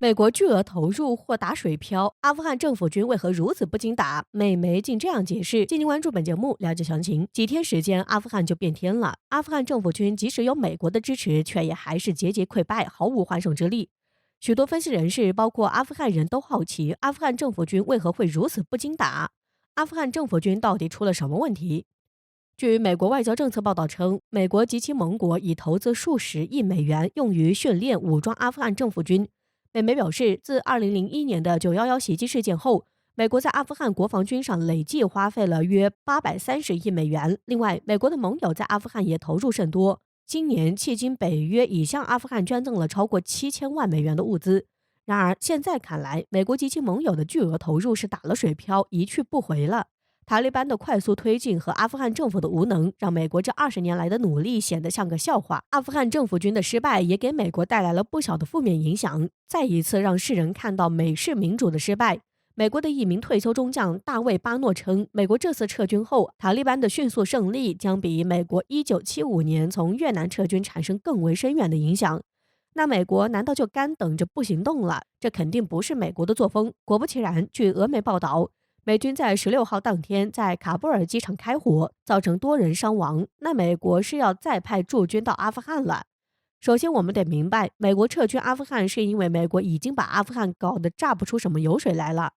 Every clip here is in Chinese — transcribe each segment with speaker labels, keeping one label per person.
Speaker 1: 美国巨额投入或打水漂，阿富汗政府军为何如此不经打？美媒竟这样解释。敬请关注本节目，了解详情。几天时间，阿富汗就变天了。阿富汗政府军即使有美国的支持，却也还是节节溃败，毫无还手之力。许多分析人士，包括阿富汗人都好奇，阿富汗政府军为何会如此不经打？阿富汗政府军到底出了什么问题？据美国外交政策报道称，美国及其盟国已投资数十亿美元用于训练武装阿富汗政府军。美媒表示，自2001年的911袭击事件后，美国在阿富汗国防军上累计花费了约830亿美元。另外，美国的盟友在阿富汗也投入甚多。今年，迄今北约已向阿富汗捐赠了超过7000万美元的物资。然而，现在看来，美国及其盟友的巨额投入是打了水漂，一去不回了。塔利班的快速推进和阿富汗政府的无能，让美国这20年来的努力显得像个笑话。阿富汗政府军的失败也给美国带来了不小的负面影响，再一次让世人看到美式民主的失败。美国的一名退休中将大卫·巴诺称，美国这次撤军后，塔利班的迅速胜利将比美国1975年从越南撤军产生更为深远的影响。那美国难道就干等着不行动了？这肯定不是美国的作风。果不其然，据俄媒报道，美军在16号当天在卡布尔机场开火，造成多人伤亡。那美国是要再派驻军到阿富汗了。首先，我们得明白，美国撤军阿富汗是因为美国已经把阿富汗搞得榨不出什么油水来了。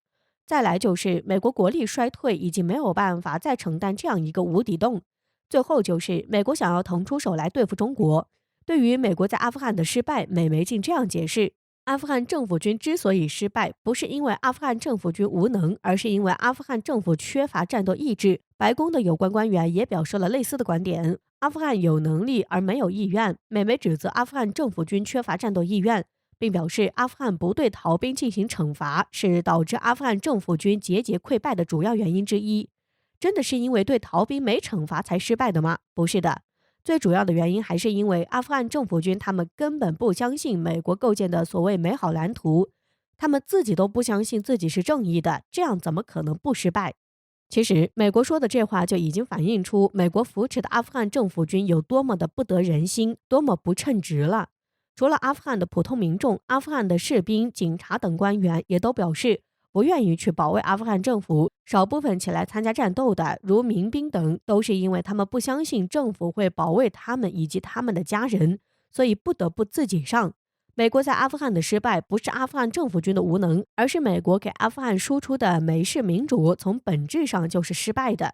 Speaker 1: 再来就是美国国力衰退，已经没有办法再承担这样一个无底洞。最后就是美国想要腾出手来对付中国。对于美国在阿富汗的失败，美媒竟这样解释：阿富汗政府军之所以失败，不是因为阿富汗政府军无能，而是因为阿富汗政府缺乏战斗意志。白宫的有关官员也表示了类似的观点：阿富汗有能力而没有意愿。美媒指责阿富汗政府军缺乏战斗意愿，并表示阿富汗不对逃兵进行惩罚是导致阿富汗政府军节节溃败的主要原因之一。真的是因为对逃兵没惩罚才失败的吗？不是的。最主要的原因还是因为阿富汗政府军他们根本不相信美国构建的所谓美好蓝图，他们自己都不相信自己是正义的，这样怎么可能不失败？其实美国说的这话就已经反映出美国扶持的阿富汗政府军有多么的不得人心，多么不称职了。除了阿富汗的普通民众，阿富汗的士兵、警察等官员也都表示不愿意去保卫阿富汗政府，少部分起来参加战斗的，如民兵等，都是因为他们不相信政府会保卫他们以及他们的家人，所以不得不自己上。美国在阿富汗的失败，不是阿富汗政府军的无能，而是美国给阿富汗输出的美式民主，从本质上就是失败的。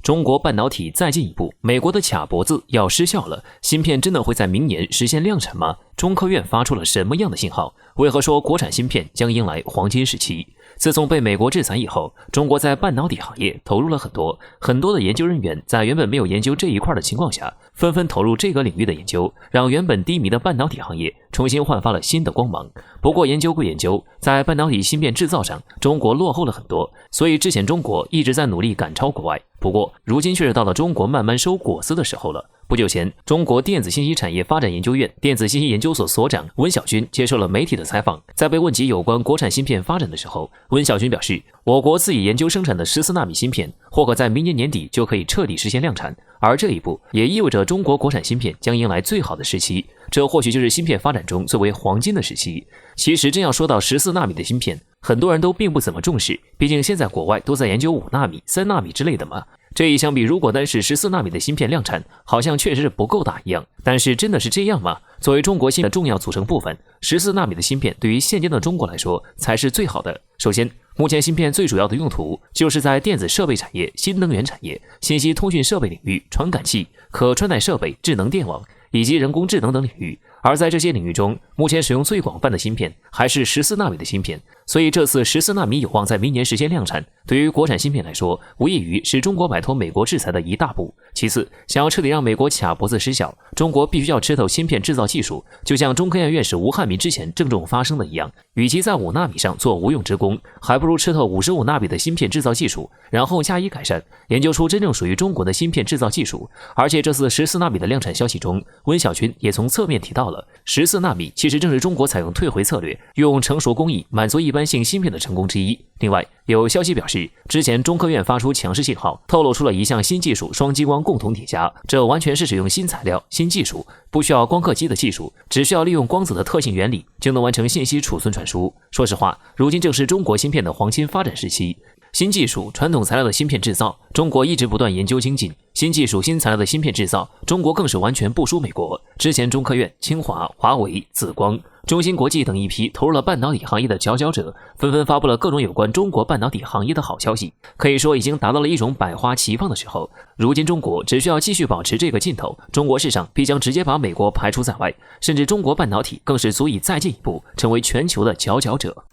Speaker 2: 中国半导体再进一步，美国的卡脖子要失效了，芯片真的会在明年实现量产吗？中科院发出了什么样的信号？为何说国产芯片将迎来黄金时期？自从被美国制裁以后，中国在半导体行业投入了很多的研究人员，在原本没有研究这一块的情况下，纷纷投入这个领域的研究，让原本低迷的半导体行业重新焕发了新的光芒。不过研究归研究，在半导体芯片制造上，中国落后了很多，所以之前中国一直在努力赶超国外。不过如今却是到了中国慢慢收果子的时候了。不久前，中国电子信息产业发展研究院电子信息研究所所长温晓军接受了媒体的采访，在被问及有关国产芯片发展的时候，温晓军表示，我国自己研究生产的14纳米芯片或可在明年年底就可以彻底实现量产，而这一步也意味着中国国产芯片将迎来最好的时期，这或许就是芯片发展中最为黄金的时期。其实真要说到14纳米的芯片，很多人都并不怎么重视，毕竟现在国外都在研究5纳米、3纳米之类的嘛。这一相比，如果单是14纳米的芯片量产，好像确实是不够大一样。但是真的是这样吗？作为中国芯片的重要组成部分，14纳米的芯片对于现阶段的中国来说才是最好的。首先，目前芯片最主要的用途就是在电子设备产业、新能源产业、信息通讯设备领域、传感器、可穿戴设备、智能电网以及人工智能等领域。而在这些领域中，目前使用最广泛的芯片还是14纳米的芯片，所以这次14纳米有望在明年实现量产，对于国产芯片来说，无异于是中国摆脱美国制裁的一大步。其次，想要彻底让美国卡脖子失效，中国必须要吃透芯片制造技术，就像中科院院士吴汉民之前郑重发声的一样，与其在5纳米上做无用之功，还不如吃透55纳米的芯片制造技术，然后加以改善，研究出真正属于中国的芯片制造技术。而且这次14纳米的量产消息中，温晓军也从侧面提到了了，14纳米其实正是中国采用退回策略，用成熟工艺满足一般性芯片的成功之一。另外，有消息表示，之前中科院发出强势信号，透露出了一项新技术——双激光共同叠加，这完全是使用新材料、新技术，不需要光刻机的技术，只需要利用光子的特性原理，就能完成信息储存传输。说实话，如今正是中国芯片的黄金发展时期。新技术、传统材料的芯片制造，中国一直不断研究精进；新技术、新材料的芯片制造，中国更是完全不输美国。之前，中科院、清华、华为、紫光、中芯国际等一批投入了半导体行业的佼佼者，纷纷发布了各种有关中国半导体行业的好消息，可以说已经达到了一种百花齐放的时候。如今，中国只需要继续保持这个劲头，中国市场必将直接把美国排除在外，甚至中国半导体更是足以再进一步成为全球的佼佼者。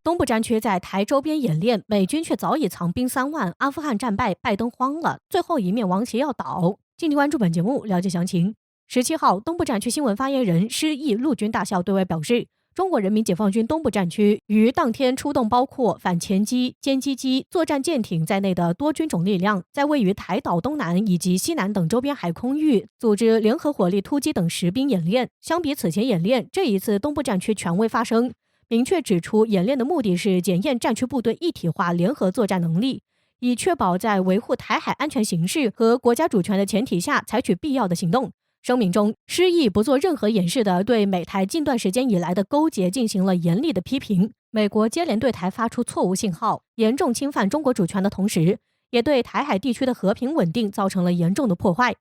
Speaker 1: 东部战区在台周边演练，美军却早已藏兵3万，阿富汗战败，拜登慌了，最后一面王旗要倒。敬请关注本节目，了解详情。17号，东部战区新闻发言人施毅陆军大校对外表示，中国人民解放军东部战区于当天出动包括反潜机、歼击机、作战舰艇在内的多军种力量，在位于台岛东南以及西南等周边海空域组织联合火力突击等实兵演练。相比此前演练，这一次东部战区权威发声，明确指出，演练的目的是检验战区部队一体化联合作战能力，以确保在维护台海安全形势和国家主权的前提下采取必要的行动。声明中，施毅不做任何掩饰地对美台近段时间以来的勾结进行了严厉的批评。美国接连对台发出错误信号，严重侵犯中国主权的同时，也对台海地区的和平稳定造成了严重的破坏。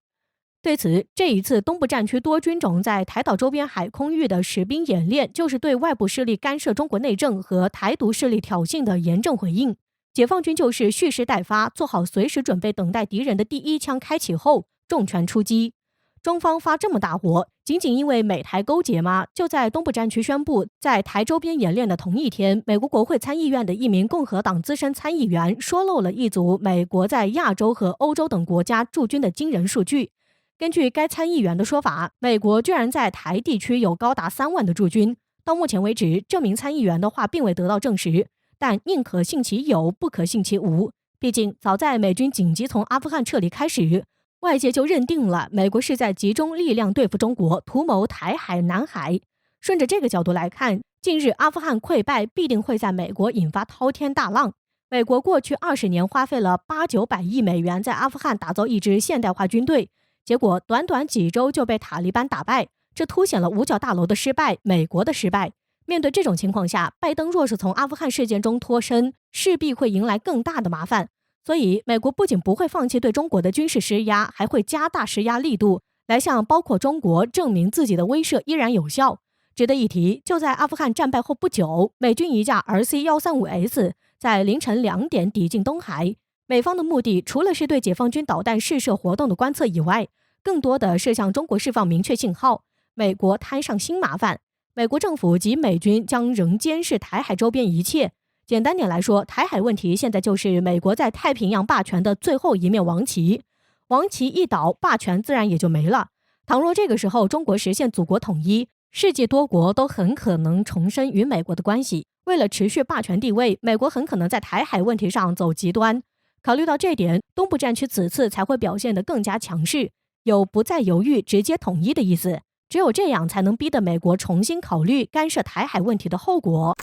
Speaker 1: 对此，这一次东部战区多军种在台岛周边海空域的实兵演练，就是对外部势力干涉中国内政和台独势力挑衅的严正回应。解放军就是蓄势待发，做好随时准备等待敌人的第一枪开启后重拳出击。中方发这么大火，仅仅因为美台勾结吗？就在东部战区宣布在台周边演练的同一天，美国国会参议院的一名共和党资深参议员说漏了一组美国在亚洲和欧洲等国家驻军的惊人数据。根据该参议员的说法，美国居然在台地区有高达3万的驻军。到目前为止，这名参议员的话并未得到证实，但宁可信其有，不可信其无。毕竟，早在美军紧急从阿富汗撤离开始，外界就认定了美国是在集中力量对付中国，图谋台海、南海。顺着这个角度来看，近日阿富汗溃败必定会在美国引发滔天大浪。美国过去20年花费了800-900亿美元在阿富汗打造一支现代化军队，结果短短几周就被塔利班打败，这凸显了五角大楼的失败，美国的失败。面对这种情况下，拜登若是从阿富汗事件中脱身，势必会迎来更大的麻烦。所以，美国不仅不会放弃对中国的军事施压，还会加大施压力度，来向包括中国证明自己的威慑依然有效。值得一提，就在阿富汗战败后不久，美军一架 RC-135S 在凌晨2点抵近东海。美方的目的除了是对解放军导弹试射活动的观测以外，更多的是向中国释放明确信号，美国摊上新麻烦。美国政府及美军将仍监视台海周边一切。简单点来说，台海问题现在就是美国在太平洋霸权的最后一面王旗。王旗一倒，霸权自然也就没了。倘若这个时候中国实现祖国统一，世界多国都很可能重申与美国的关系。为了持续霸权地位，美国很可能在台海问题上走极端。考虑到这点，东部战区此次才会表现得更加强势，有不再犹豫、直接统一的意思。只有这样，才能逼得美国重新考虑干涉台海问题的后果。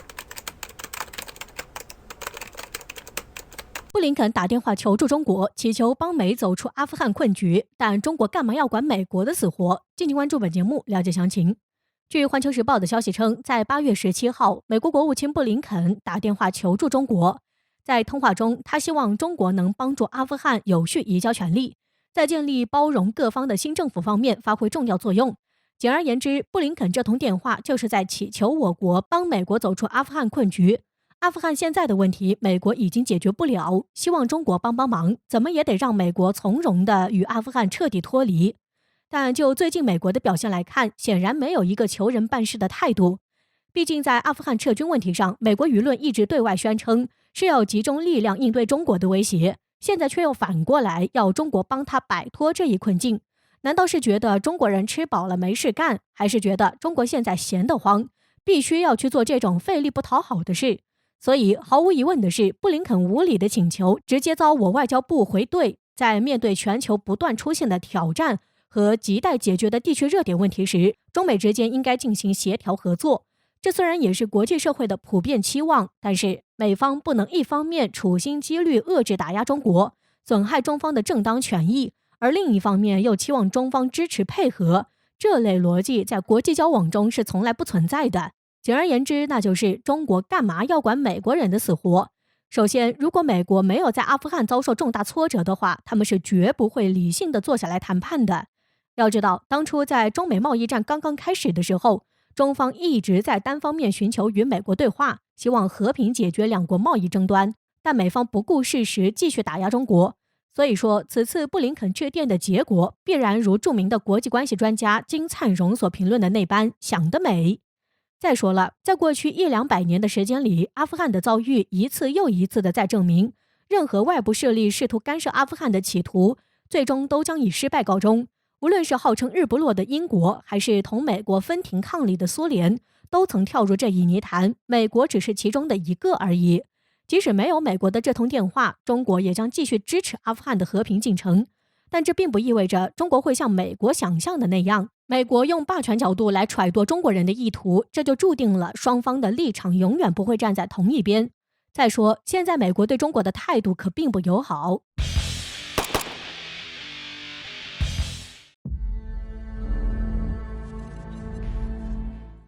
Speaker 1: 布林肯打电话求助中国，祈求帮美走出阿富汗困局，但中国干嘛要管美国的死活？敬请关注本节目，了解详情。据《环球时报》的消息称，在8月17号，美国国务卿布林肯打电话求助中国。在通话中，他希望中国能帮助阿富汗有序移交权力，在建立包容各方的新政府方面发挥重要作用。简而言之，布林肯这通电话就是在祈求我国帮美国走出阿富汗困局。阿富汗现在的问题，美国已经解决不了，希望中国帮帮忙，怎么也得让美国从容地与阿富汗彻底脱离。但就最近美国的表现来看，显然没有一个求人办事的态度。毕竟在阿富汗撤军问题上，美国舆论一直对外宣称是要集中力量应对中国的威胁，现在却又反过来要中国帮他摆脱这一困境。难道是觉得中国人吃饱了没事干，还是觉得中国现在闲得慌，必须要去做这种费力不讨好的事？所以毫无疑问的是，布林肯无理的请求直接遭我外交部回怼，在面对全球不断出现的挑战和亟待解决的地区热点问题时，中美之间应该进行协调合作。这虽然也是国际社会的普遍期望，但是美方不能一方面处心积虑遏制打压中国，损害中方的正当权益，而另一方面又期望中方支持配合，这类逻辑在国际交往中是从来不存在的。简而言之，那就是中国干嘛要管美国人的死活？首先，如果美国没有在阿富汗遭受重大挫折的话，他们是绝不会理性的坐下来谈判的。要知道，当初在中美贸易战刚刚开始的时候，中方一直在单方面寻求与美国对话，希望和平解决两国贸易争端，但美方不顾事实，继续打压中国。所以说，此次布林肯致电的结果，必然如著名的国际关系专家金灿荣所评论的那般，想得美。再说了，在过去100-200年的时间里，阿富汗的遭遇一次又一次的在证明，任何外部势力试图干涉阿富汗的企图，最终都将以失败告终。无论是号称日不落的英国，还是同美国分庭抗礼的苏联，都曾跳入这一泥潭，美国只是其中的一个而已。即使没有美国的这通电话，中国也将继续支持阿富汗的和平进程。但这并不意味着中国会像美国想象的那样，美国用霸权角度来揣度中国人的意图，这就注定了双方的立场永远不会站在同一边。再说，现在美国对中国的态度可并不友好。